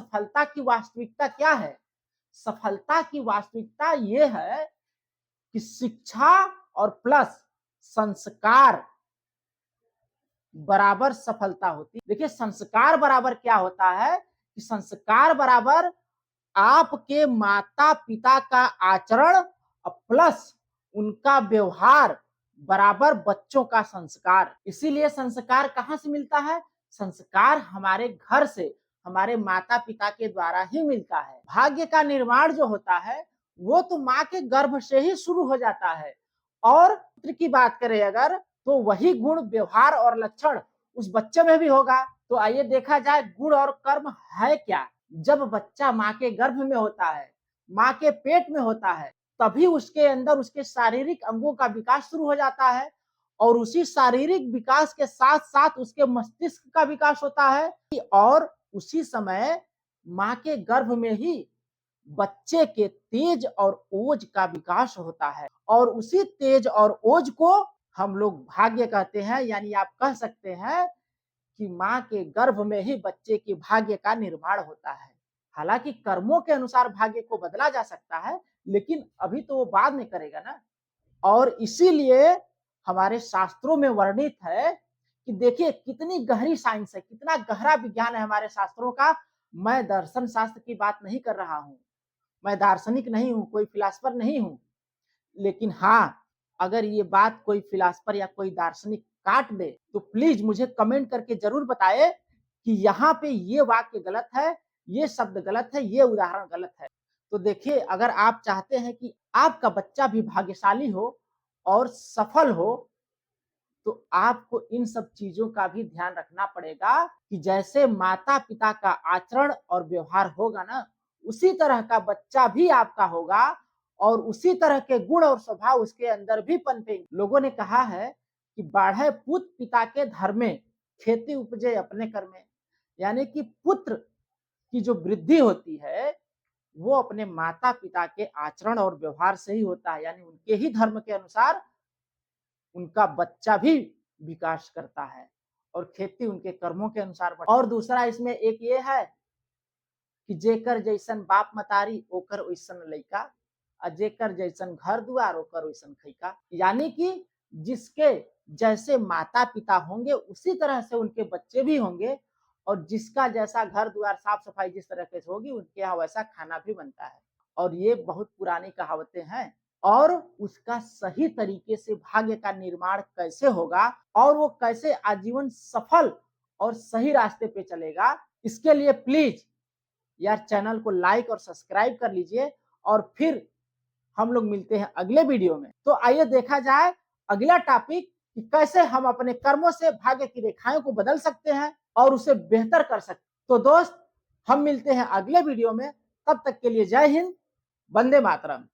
सफलता की वास्तविकता क्या है? सफलता की वास्तविकता ये है कि शिक्षा और प्लस संस्कार बराबर सफलता होती है। देखिए संस्कार बराबर क्या होता है कि संस्कार बराबर आपके माता पिता का आचरण प्लस उनका व्यवहार बराबर बच्चों का संस्कार। इसीलिए संस्कार कहां से मिलता है? संस्कार हमारे घर से, हमारे माता पिता के द्वारा ही मिलता है। भाग्य का निर्माण जो होता है वो तो माँ के गर्भ से ही शुरू हो जाता है। और पुत्र की बात करें अगर, तो वही गुण, व्यवहार और लक्षण उस बच्चे में भी होगा। तो आइए देखा जाए गुण और कर्म है क्या। जब बच्चा माँ के गर्भ में होता है, माँ के पेट में होता है, तभी उसके अंदर उसके शारीरिक अंगों का विकास शुरू हो जाता है। और उसी शारीरिक विकास के साथ साथ उसके मस्तिष्क का विकास होता है। और उसी समय माँ के गर्भ में ही बच्चे के तेज और ओज का विकास होता है। और उसी तेज और ओज को हम लोग भाग्य कहते हैं। यानी आप कह सकते हैं कि माँ के गर्भ में ही बच्चे के भाग्य का निर्माण होता है। हालांकि कर्मों के अनुसार भाग्य को बदला जा सकता है, लेकिन अभी तो वो बाद में करेगा ना। और इसीलिए हमारे शास्त्रों में वर्णित है कि देखिए कितनी गहरी साइंस है, कितना गहरा विज्ञान है हमारे शास्त्रों का। मैं दर्शन शास्त्र की बात नहीं कर रहा हूं, मैं दार्शनिक नहीं हूं, कोई फिलासफर नहीं हूं। लेकिन हाँ, अगर ये बात कोई फिलासफर या कोई दार्शनिक काट दे तो प्लीज मुझे कमेंट करके जरूर बताए कि यहाँ पे ये वाक्य गलत है, ये शब्द गलत है, ये उदाहरण गलत है। तो देखिए अगर आप चाहते हैं कि आपका बच्चा भी भाग्यशाली हो और सफल हो, तो आपको इन सब चीजों का भी ध्यान रखना पड़ेगा कि जैसे माता पिता का आचरण और व्यवहार होगा ना, उसी तरह का बच्चा भी आपका होगा और उसी तरह के गुण और स्वभाव उसके अंदर भी पनपेंगे। लोगों ने कहा है कि बाढ़े पुत्र पिता के धर्मे, खेती उपजे अपने कर्मे। यानी कि पुत्र की जो वृद्धि होती है वो अपने माता पिता के आचरण और व्यवहार से ही होता है। यानी उनके ही धर्म के अनुसार उनका बच्चा भी विकास करता है और खेती उनके कर्मों के अनुसार। और दूसरा इसमें एक ये है कि जेकर जैसन बाप मतारी ओकर वैसन लइका, और जेकर जैसन घर दुआर ओकर वैसन खैका। यानी कि जिसके जैसे माता पिता होंगे उसी तरह से उनके बच्चे भी होंगे, और जिसका जैसा घर द्वार साफ सफाई जिस तरह से होगी उनके यहाँ वैसा खाना भी बनता है। और ये बहुत पुरानी कहावतें हैं। और उसका सही तरीके से भाग्य का निर्माण कैसे होगा और वो कैसे आजीवन सफल और सही रास्ते पे चलेगा, इसके लिए प्लीज यार चैनल को लाइक और सब्सक्राइब कर लीजिए। और फिर हम लोग मिलते हैं अगले वीडियो में। तो आइए देखा जाए अगला टॉपिक कि कैसे हम अपने कर्मों से भाग्य की रेखाओं को बदल सकते हैं और उसे बेहतर कर सकते हैं। तो दोस्त हम मिलते हैं अगले वीडियो में, तब तक के लिए जय हिंद, वंदे मातरम।